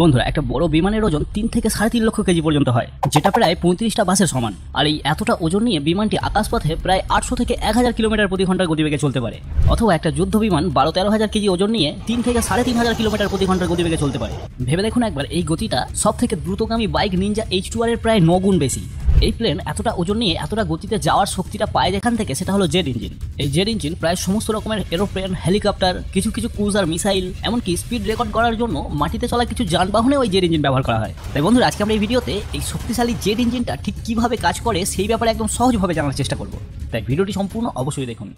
বন্ধুরা, একটা বড় বিমানের ওজন 3 থেকে 3.5 লক্ষ কেজি পর্যন্ত হয়, যেটা প্রায় 35টা বাসের সমান। আর এই এতটা ওজন নিয়ে বিমানটি আকাশপথে প্রায় 800 থেকে 1000 কিলোমিটার প্রতি ঘন্টার গতিবেগে চলতে পারে। অথবা একটা যুদ্ধ বিমান 12-13 হাজার কেজি ওজন নিয়ে 3 থেকে 3500 কিলোমিটার প্রতি ঘন্টার গতিবেগে চলতে পারে। ভেবে দেখুন একবার, এই গতিটা সব থেকে দ্রুতগামী বাইক নিনজা H2R এর প্রায় 9 গুণ বেশি। এই প্লেন এতটা ওজন নিয়ে এতটা গতিতে যাওয়ার শক্তিটা পায় যেখান থেকে, সেটা হলো জেট ইঞ্জিন। এই জেট ইঞ্জিন প্রায় সমস্ত রকমের এরোপ্লেন, হেলিকপ্টার, কিছু কিছু ক্রুজার মিসাইল, এমনকি স্পিড রেকর্ড করার জন্য মাটিতে চলা কিছু যানবাহনে ওই জেট ইঞ্জিন ব্যবহার করা হয়। তাই বন্ধুরা, আজকে আমরা এই ভিডিওতে এই শক্তিশালী জেট ইঞ্জিনটা ঠিক কিভাবে কাজ করে সেই ব্যাপারে একদম সহজভাবে জানার চেষ্টা করব। তাই ভিডিওটি সম্পূর্ণ অবশ্যই দেখুন।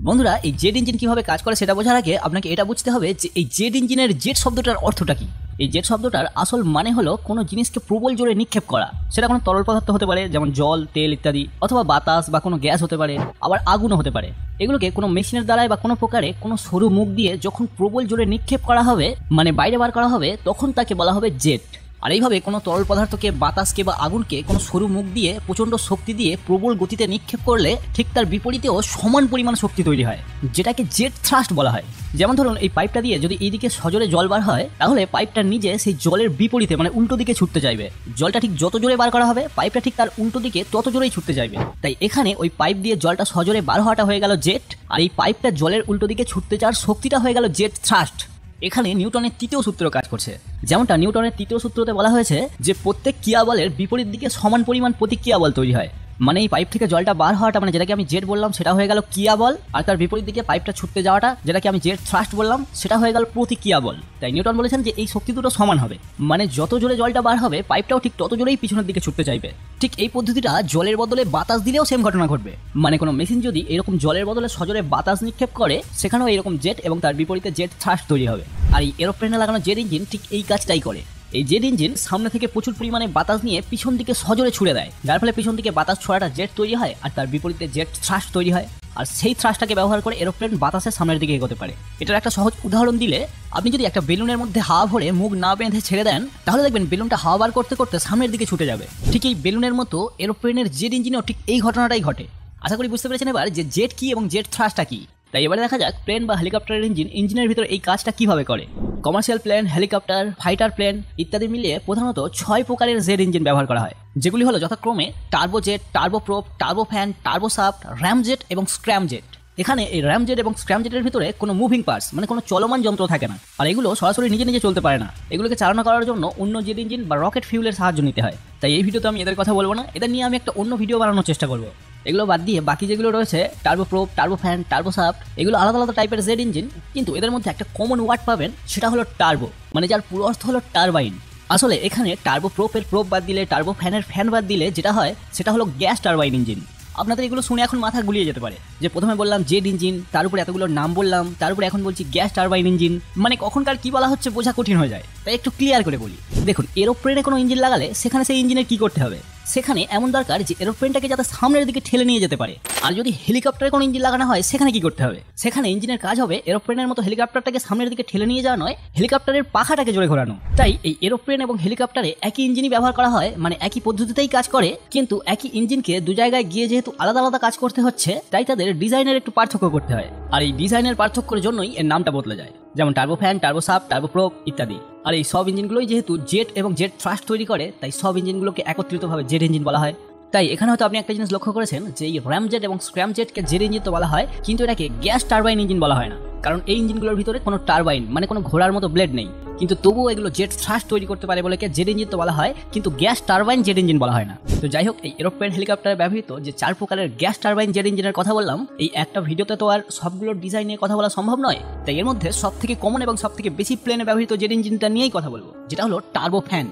বন্ধুরা, এই জেট ইঞ্জিন কিভাবে কাজ করে সেটা বোঝার আগে আপনাকে এটা বুঝতে হবে যে এই জেট ইঞ্জিনের জেট শব্দটার অর্থটা কি। এই জেট শব্দটার আসল মানে হলো কোনো জিনিসকে প্রবল জোরে নিক্ষেপ করা। সেটা কোনো তরল পদার্থ হতে পারে, যেমন জল, তেল ইত্যাদি, অথবা বাতাস বা কোনো গ্যাস হতে পারে, আবার আগুনও হতে পারে। এগুলোকে কোনো মেশিনের দ্বারায় বা কোনো প্রকারে কোনো সরু মুখ দিয়ে যখন প্রবল জোরে নিক্ষেপ করা হবে, মানে বাইরে বার করা হবে, তখন তাকে বলা হবে জেট। আর এইভাবে কোনো তরল পদার্থকে, বাতাসকে বা আগুনকে কোনো সরু মুখ দিয়ে প্রচণ্ড শক্তি দিয়ে প্রবল গতিতে নিক্ষেপ করলে ঠিক তার বিপরীতেও সমান পরিমাণ শক্তি তৈরি হয়, যেটাকে জেট থ্রাস্ট বলা হয়। যেমন ধরুন, এই পাইপটা দিয়ে যদি এইদিকে সজোরে জল বার হয়, তাহলে পাইপটা নিজে সেই জলের বিপরীতে মানে উল্টো দিকে ছুটতে চাইবে। জলটা ঠিক যত জোরে বার করা হবে, পাইপটা ঠিক তার উল্টো দিকে তত জোরেই ছুটতে চাইবে। তাই এখানে ওই পাইপ দিয়ে জলটা সজোরে বার হওয়াটা হয়ে গেল জেট, আর এই পাইপটা জলের উল্টো দিকে ছুটতে চাওয়ার শক্তিটা হয়ে গেল জেট থ্রাস্ট। এখানে নিউটনের তৃতীয় সূত্র কাজ করছে। যেমনটা নিউটনের তৃতীয় সূত্রতে বলা হয়েছে যে প্রত্যেক ক্রিয়া বলের বিপরীত দিকে সমান পরিমাণ প্রতিক্রিয়া বল তৈরি হয়। মানে এই পাইপ থেকে জলটা বার হওয়াটা, মানে যেটাকে আমি জেট বললাম, সেটা হয়ে গেল ক্রিয়া বল, আর তার বিপরীত দিকে পাইপটা ছুটতে যাওয়াটা, যেটাকে আমি জেট থ্রাস্ট বললাম, সেটা হয়ে গেল প্রতিক্রিয়া বল। তাই নিউটন বলেছেন যে এই শক্তি দুটো সমান হবে, মানে যত জোরে জলটা বার হবে, পাইপটাও ঠিক তত জোরেই পিছনের দিকে ছুটতে চাইবে। ঠিক এই পদ্ধতিটা জলের বদলে বাতাস দিলেও সেম ঘটনা ঘটবে। মানে কোনো মেশিন যদি এরকম জলের বদলে সজোরে বাতাস নিক্ষেপ করে, সেখানেও এরকম জেট এবং তার বিপরীতে জেট থ্রাস্ট তৈরি হবে। আর এই এরোপ্লেনে লাগানো জেট ইঞ্জিন ঠিক এই কাজটাই করে। এই জেট ইঞ্জিন সামনে থেকে প্রচুর পরিমাণে বাতাস নিয়ে পিছন দিকে সজোরে ছুড়ে দেয়, যার ফলে পিছন দিকে বাতাস ছোড়াটা জেট তৈরি হয়, আর তার বিপরীতে জেট থ্রাস্ট তৈরি হয়। আর সেই থ্রাস্টটাকে ব্যবহার করে এরোপ্লেন বাতাসের সামনের দিকে এগোতে পারে। এটার একটা সহজ উদাহরণ দিলে, আপনি যদি একটা বেলুনের মধ্যে হাওয়া ভরে মুখ না বেঁধে ছেড়ে দেন, তাহলে দেখবেন বেলুনটা হাওয়া বার করতে করতে সামনের দিকে ছুটে যাবে। ঠিক এই বেলুনের মতো এরোপ্লেনের জেট ইঞ্জিনেও ঠিক এই ঘটনাটাই ঘটে। আশা করি বুঝতে পেরেছেন এবার যে জেট কি এবং জেট থ্রাস্টটা কি। তাই এবারে দেখা যাক প্লেন বা হেলিকপ্টারের ইঞ্জিনের ভিতরে এই কাজটা কিভাবে করে। Commercial plane, helicopter, fighter plane ইত্যাদি মিলিয়ে প্রধানত 6 প্রকারের জেট ইঞ্জিন ব্যবহার করা হয়, যেগুলি হলো যথাক্রমে টার্বোজেট, টার্বোপ্রোপ, টার্বোফ্যান, টার্বোসাফট, র্যামজেট এবং স্ক্র্যামজেট। এখানে এই র্যামজেট এবং স্ক্র্যামজেটের ভিতরে কোনো মুভিং পার্টস, মানে কোনো চলমান যন্ত্র থাকে না, আর এগুলো সরাসরি নিজে নিজে চলতে পারে না। এগুলোকে চালনা করার জন্য অন্য জেট ইঞ্জিন বা রকেট ফিউলের সাহায্য নিতে হয়। তাই এই ভিডিওতে আমি এদের কথা বলবো না, এদের নিয়ে আমি একটা অন্য ভিডিও বানানোর চেষ্টা করবো। এগুলো বাদ দিয়ে বাকি যেগুলো রয়েছে, টার্বোপ্রোপ, টার্বোফ্যান, টার্বোসাফট, এগুলো আলাদা আলাদা টাইপের জেট ইঞ্জিন, কিন্তু এদের মধ্যে একটা কমন ওয়ার্ড পাবেন, সেটা হলো টার্বো, মানে যার পুরো অর্থ হলো টারবাইন। আসলে এখানে টার্বোপ্রোপের প্রোপ বাদ দিলে, টার্বোফ্যানের ফ্যান বাদ দিলে যেটা হয়, সেটা হলো গ্যাস টারবাইন ইঞ্জিন। আপনাদের এগুলো শুনে এখন মাথা গুলিয়ে যেতে পারে যে প্রথমে বললাম জেট ইঞ্জিন, তার উপরে এতগুলোর নাম বললাম, তার উপরে এখন বলছি গ্যাস টারবাইন ইঞ্জিন, মানে কখনকার কি বলা হচ্ছে বোঝা কঠিন হয়ে যায়। তাই একটু ক্লিয়ার করে বলি। দেখুন, এরোপ্লেনে কোনো ইঞ্জিন লাগালে সেখানে সেই ইঞ্জিনের কি করতে হবে, সেখানে এমন দরকার যে এরোপ্লেনটাকে যাতে সামনের দিকে ঠেলে নিয়ে যেতে পারে। আর যদি হেলিকপ্টারে কোনো ইঞ্জিন লাগানো হয়, সেখানে কি করতে হবে, সেখানে ইঞ্জিনের কাজ হবে এরোপ্লেনের মতো হেলিকপ্টারটাকে সামনের দিকে ঠেলে নিয়ে যাওয়া নয়, হেলিকপ্টারের পাখাটাকে জোরে ঘোরানো। তাই এই এরোপ্লেন এবং হেলিকপ্টারে একই ইঞ্জিনই ব্যবহার করা হয়, মানে একই পদ্ধতিতেই কাজ করে, কিন্তু একই ইঞ্জিনকে দু জায়গায় গিয়ে যেহেতু আলাদা আলাদা কাজ করতে হচ্ছে, তাই তাদের ডিজাইনের একটু পার্থক্য করতে হয়। আর এই ডিজাইনের পার্থক্যের জন্যই এর নামটা বদলে যায়, যেমন টার্বোফ্যান, টার্বোসাফট, টার্বোপ্রোপ ইত্যাদি। আর এই সব ইঞ্জিনগুলোই যেহেতু জেট এবং জেট থ্রাস্ট তৈরি করে, তাই সব ইঞ্জিনগুলোকে একত্রিতভাবে জেট ইঞ্জিন বলা হয়। তাই এখানে হয়তো আপনি একটা জিনিস লক্ষ্য করেছেন যে এই র্যামজেট এবং স্ক্র্যামজেটকে জেট ইঞ্জিন তো বলা হয়, কিন্তু এটাকে গ্যাস টারবাইন ইঞ্জিন বলা হয় না, কারণ এই ইঞ্জিনগুলোর ভিতরে কোনো টারবাইন মানে কোনো ঘোড়ার মতো ব্লেড নেই। কিন্তু তবুও এগুলো জেট থ্রাস্ট তৈরি করতে পারে বলে জেট ইঞ্জিন তো বলা হয়, কিন্তু গ্যাস টারবাইন জেট ইঞ্জিন বলা হয় না। তো যাই হোক, এই এরোপ্লেন হেলিকপ্টারে ব্যবহৃত যে 4 প্রকারের গ্যাস টারবাইন জেট ইঞ্জিনের কথা বললাম, এই একটা ভিডিওতে তো আর সবগুলোর ডিজাইন নিয়ে কথা বলা সম্ভব নয়। তাই এর মধ্যে সব থেকে কমন এবং সব থেকে বেশি প্লেনে ব্যবহৃত জেট ইঞ্জিনটা নিয়েই কথা বলবো, যেটা হলো টার্বোফ্যান।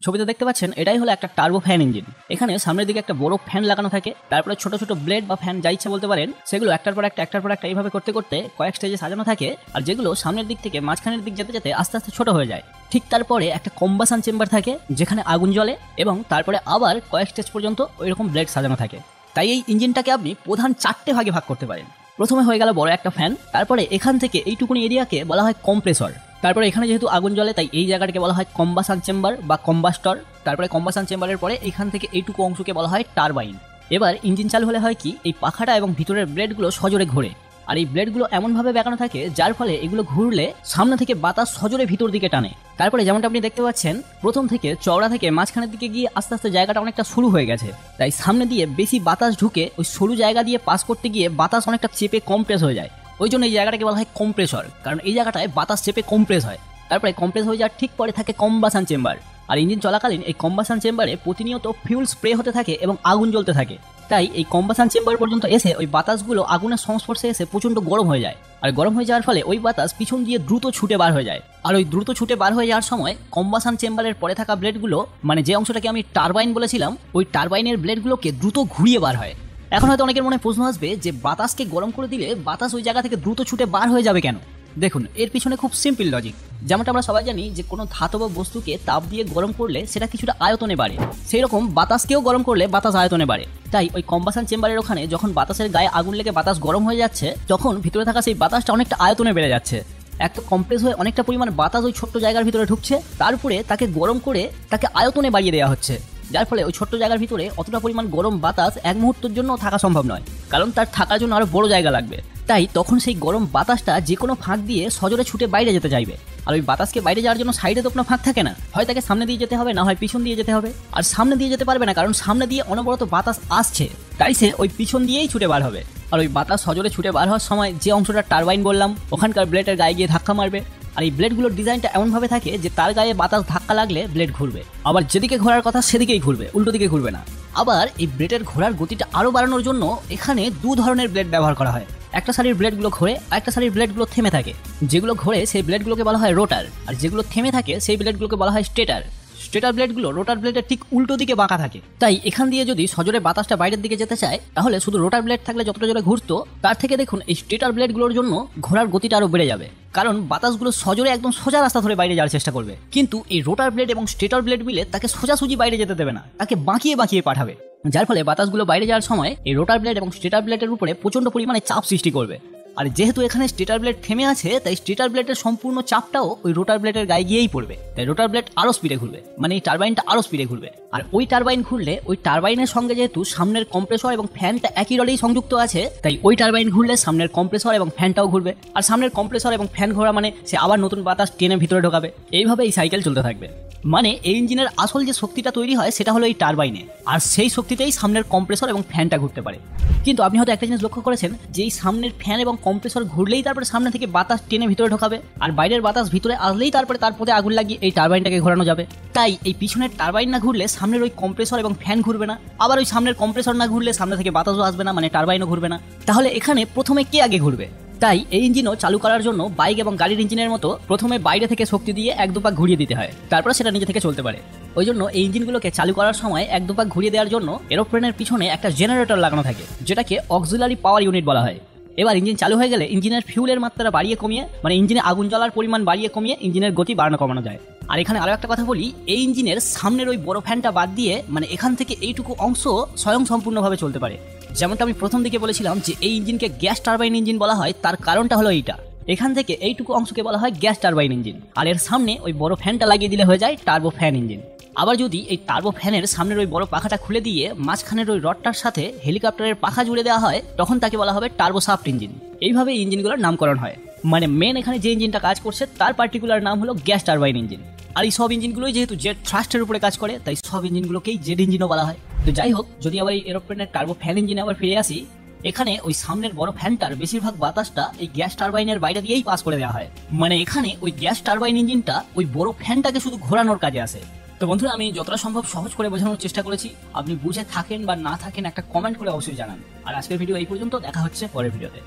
ছবিতে দেখতে পাচ্ছেন, এটাই হলো একটা টার্বোফ্যান ইঞ্জিন। এখানে সামনের দিকে একটা বড় ফ্যান লাগানো থাকে, তারপরে ছোট ছোট ব্লেড বা ফ্যান যা ইচ্ছা বলতে পারেন, সেগুলো একটার পর একটা এইভাবে করতে করতে কয়েক স্টেজে সাজানো থাকে, আর যেগুলো সামনের দিক থেকে মাঝখানের দিক যেতে যেতে আস্তে আস্তে ছোট হয়ে যায়। ঠিক তারপরে একটা কম্বাসন চেম্বার থাকে, যেখানে আগুন জ্বলে, এবং তারপরে আবার কয়েক স্টেজ পর্যন্ত ওইরকম ব্লেড সাজানো থাকে। তাই এই ইঞ্জিনটাকে আপনি প্রধান 4টে ভাগে ভাগ করতে পারেন। প্রথমে হয়ে গেল বড় একটা ফ্যান, তারপরে এখান থেকে এইটুকুনি এরিয়াকে বলা হয় কম্প্রেসর, তারপরে এখানে যেহেতু আগুন জ্বলে তাই এই জায়গাটাকে বলা হয় কম্বাসন চেম্বার বা কম্বাস্টর, তারপরে কম্বাসন চেম্বারের পরে এখান থেকে এইটুকু অংশকে বলা হয় টারবাইন। এবার ইঞ্জিন চালু হলে হয় কি, এই পাখাটা এবং ভিতরের ব্লেডগুলো সজোরে ঘোরে, আর এই ব্লেডগুলো এমনভাবে বেঁকানো থাকে যার ফলে এগুলো ঘুরলে সামনে থেকে বাতাস সজোরে ভিতর দিকে টানে। তারপরে যেমনটা আপনি দেখতে পাচ্ছেন, প্রথম থেকে চওড়া থেকে মাঝখানের দিকে গিয়ে আস্তে আস্তে জায়গাটা অনেকটা শুরু হয়ে গেছে। তাই সামনে দিয়ে বেশি বাতাস ঢুকে ওই সরু জায়গা দিয়ে পাস করতে গিয়ে বাতাস অনেকটা চেপে কমপ্রেস হয়ে যায়। ওই জন্য এই জায়গাটাকে বলা হয় কম্প্রেসর, কারণ এই জায়গাটায় বাতাস চেপে কমপ্রেস হয়। তারপরে কমপ্রেস হয়ে যাওয়ার ঠিক পরে থাকে কম্বাসন চেম্বার। আর ইঞ্জিন চলাকালীন এই কম্বাসন চেম্বারে প্রতিনিয়ত ফিউল স্প্রে হতে থাকে এবং আগুন জ্বলতে থাকে। তাই এই কম্বাসন চেম্বার পর্যন্ত এসে ওই বাতাসগুলো আগুনের সংস্পর্শে এসে প্রচন্ড গরম হয়ে যায়। আর গরম হয়ে যাওয়ার ফলে ওই বাতাস পিছন দিয়ে দ্রুত ছুটে বার হয়ে যায়। আর ওই দ্রুত ছুটে বার হয়ে যাওয়ার সময় কম্বাসন চেম্বারের পরে থাকা ব্লেডগুলো, মানে যে অংশটাকে আমি টারবাইন বলেছিলাম, ওই টারবাইনের ব্লেডগুলোকে দ্রুত ঘুরিয়ে বার হয়। এখন হয়তো অনেকের মনে প্রশ্ন আসবে যে বাতাসকে গরম করে দিলে বাতাস ওই জায়গা থেকে দ্রুত ছুটে বার হয়ে যাবে কেন? দেখুন, এর পিছনে খুব সিম্পল লজিক। যেমনটা আমরা সবাই জানি যে কোনো ধাতব বস্তুকে তাপ দিয়ে গরম করলে সেটা কিছুটা আয়তনে বাড়ে, সেই রকম বাতাসকেও গরম করলে বাতাস আয়তনে বাড়ে। তাই ওই কম্বাসন চেম্বারের ওখানে যখন বাতাসের গায়ে আগুন লেগে বাতাস গরম হয়ে যাচ্ছে, তখন ভিতরে থাকা সেই বাতাসটা অনেকটা আয়তনে বেড়ে যাচ্ছে। এক তো কম্প্রেস হয়ে অনেকটা পরিমাণ বাতাস ওই ছোট্ট জায়গার ভিতরে ঢুকছে, তারপরে তাকে গরম করে তাকে আয়তনে বাড়িয়ে দেওয়া হচ্ছে, যার ফলে ওই ছোট্ট জায়গার ভিতরে অতটা পরিমাণ গরম বাতাস এক মুহূর্তের জন্য থাকা সম্ভব নয়, কারণ তার থাকার জন্য আরো বড় জায়গা লাগবে। তাই তখন সেই গরম বাতাসটা যে কোনো ফাঁক দিয়ে সজোরে ছুটে বাইরে যেতে চাইবে। আর ওই বাতাসকে বাইরে যাওয়ার জন্য সাইডে তো কোনো ফাঁক থাকে না, হয় তাকে সামনে দিয়ে যেতে হবে, না হয় পিছন দিয়ে যেতে হবে। আর সামনে দিয়ে যেতে পারবে না, কারণ সামনে দিয়ে অনবরত বাতাস আসছে, তাই সে ওই পিছন দিয়েই ছুটে বার হবে। আর ওই বাতাস সজোরে ছুটে বার হওয়ার সময় যে অংশটা টারবাইন বললাম, ওখানকার ব্লেডের গায়ে গিয়ে ধাক্কা মারবে। আর এই ব্লেডগুলোর ডিজাইনটা এমনভাবে থাকে যে তার গায়ে বাতাস ধাক্কা লাগলে ব্লেড ঘুরবে, আবার যেদিকে ঘোরার কথা সেদিকেই ঘুরবে, উল্টো দিকে ঘুরবে না। আবার এই ব্লেডের ঘোরার গতিটা আরো বাড়ানোর জন্য এখানে দু ধরনের ব্লেড ব্যবহার করা হয়। একটা সারির ব্লেডগুলো ঘোরে, আর একটা সারির ব্লেডগুলো থেমে থাকে। যেগুলো ঘোরে সেই ব্লেডগুলোকে বলা হয় রোটার, আর যেগুলো থেমে থাকে সেই ব্লেডগুলোকে বলা হয় স্টেটার। স্টেটার ব্লেডগুলো রোটার ব্লেডের ঠিক উল্টো দিকে বাঁকা থাকে। তাই এখান দিয়ে যদি সজোরে বাতাসটা বাইরের দিকে যেতে চায়, তাহলে শুধু রোটার ব্লেড থাকলে যতটা জোরে ঘুরতো, তার থেকে দেখুন এই স্টেটার ব্লেডগুলোর জন্য ঘোরার গতিটা আরো বেড়ে যাবে, কারণ বাতাসগুলো সজোরে একদম সোজা রাস্তা ধরে বাইরে যাওয়ার চেষ্টা করবে। কিন্তু এই রোটার ব্লেড এবং স্টেটার ব্লেড মিলে তাকে সোজাসুজি বাইরে যেতে দেবে না, তাকে বাঁকিয়ে বাঁকিয়ে পাঠাবে, যার ফলে বাতাসগুলো বাইরে যাওয়ার সময় এই রোটার ব্লেড এবং স্টেটার ব্লেডের উপরে প্রচন্ড পরিমাণে চাপ সৃষ্টি করবে। আর যেহেতু এখানে স্টেটার ব্লেড থেমে আছে, তাই স্টেটার ব্লেডের সম্পূর্ণ চাপটাও ওই রোটার ব্লেডের গায়ে গিয়েই পড়বে। তাই রোটার ব্লেড আরো স্পিডে ঘুরবে, মানে এই টারবাইনটা আরো স্পিডে ঘুরবে। আর ওই টারবাইন ঘুরলে ওই টারবাইনের সঙ্গে যেহেতু সামনের কম্প্রেসর এবং ফ্যানটা একই রডেই সংযুক্ত আছে, তাই ওই টারবাইন ঘুরলে সামনের কম্প্রেসর এবং ফ্যানটাও ঘুরবে। আর সামনের কম্প্রেসর এবং ফ্যান ঘোরা মানে সে আবার নতুন বাতাস টেনে ভিতরে ঢোকাবে। এইভাবে এই সাইকেল চলতে থাকবে। মানে এই ইঞ্জিনের আসল যে শক্তিটা তৈরি হয় সেটা হলো এই টারবাইনে, আর সেই শক্তিতেই সামনের কম্প্রেসর এবং ফ্যানটা ঘুরতে পারে। কিন্তু আপনি হয়তো একটা জিনিস লক্ষ্য করেছেন যে এই সামনের ফ্যান এবং কম্প্রেসর ঘুরলেই তারপরে সামনে থেকে বাতাস টেনে ভিতরে ঢোকাবে, আর বাইরের বাতাস ভিতরে আসলেই তারপরে তার পথে আগুন লাগিয়ে এই টারবাইনটাকে ঘোরানো যাবে। তাই এই পিছনের টারবাইন না ঘুরলে সামনের ওই কম্প্রেসর এবং ফ্যান ঘুরবে না, আবার ওই সামনের কম্প্রেসর না ঘুরলে সামনে থেকে বাতাসও আসবে না, মানে টারবাইনও ঘুরবে না। তাহলে এখানে প্রথমে কে আগে ঘুরবে? তাই এই ইঞ্জিনও চালু করার জন্য বাইক এবং গাড়ির ইঞ্জিনের মতো প্রথমে বাইরে থেকে শক্তি দিয়ে এক দুপাক ঘুরিয়ে দিতে হয়, তারপর সেটা নিজে থেকে চলতে পারে। ওই জন্য এই ইঞ্জিনগুলোকে চালু করার সময় এক দুপাক ঘুরিয়ে দেওয়ার জন্য এরোপ্লেনের পিছনে একটা জেনারেটর লাগানো থাকে, যেটাকে অক্সিলারি পাওয়ার ইউনিট বলা হয়। এবার ইঞ্জিন চালু হয়ে গেলে ইঞ্জিনের ফিউলের মাত্রা বাড়িয়ে কমিয়ে, মানে ইঞ্জিনে আগুন জ্বলার পরিমাণ বাড়িয়ে কমিয়ে ইঞ্জিনের গতি বাড়ানো কমানো যায়। আর এখানে আরো একটা কথা বলি, এই ইঞ্জিনের সামনের ওই বড় ফ্যানটা বাদ দিয়ে, মানে এখান থেকে এইটুকু অংশ স্বয়ং সম্পূর্ণভাবে চলতে পারে। যেমনটা আমি প্রথম দিকে বলেছিলাম যে এই ইঞ্জিনকে গ্যাস টারবাইন ইঞ্জিন বলা হয়, তার কারণটা হলো এইটা। এখান থেকে এইটুকু অংশকে বলা হয় গ্যাস টারবাইন ইঞ্জিন, আর এর সামনে ওই বড় ফ্যানটা লাগিয়ে দিলে হয়ে যায় টার্বো ফ্যান ইঞ্জিন। আবার যদি এই টার্বো ফ্যানের সামনের ওই বড় পাখাটা খুলে দিয়ে মাঝখানের ওই রডটার সাথে হেলিকপ্টারের পাখা জুড়ে দেওয়া হয়, তখন তাকে বলা হবে টার্বো শাফট ইঞ্জিন। এইভাবে ইঞ্জিনগুলোর নামকরণ হয়। মানে মেন এখানে যে ইঞ্জিনটা কাজ করছে তার পার্টিকুলার নাম হলো গ্যাস টারবাইন ইঞ্জিন। আর এই সব ইঞ্জিনগুলোই যেহেতু জেট থ্রাস্টের উপরে কাজ করে, তাই সব ইঞ্জিনগুলোকেই জেট ইঞ্জিনও বলা হয়। তো যাই হোক, যদি আবার এই এরোপ্লেনের টার্বো ফ্যান ইঞ্জিনে আবার ফিরে আসি, এখানে ওই সামনের বড় ফ্যানটার বেশিরভাগ বাতাসটা এই গ্যাস টারবাইনের বাইরে দিয়েই পাস করে দেওয়া হয়। মানে এখানে ওই গ্যাস টারবাইন ইঞ্জিনটা ওই বড় ফ্যানটাকে শুধু ঘোরানোর কাজে আসে। তো বন্ধুরা, আমি যতটা সম্ভব সহজ করে বোঝানোর চেষ্টা করেছি। আপনি বুঝে থাকেন বা না থাকেন একটা কমেন্ট করে অবশ্যই জানান। আর আজকের ভিডিও এই পর্যন্ত, দেখা হচ্ছে পরের ভিডিওতে।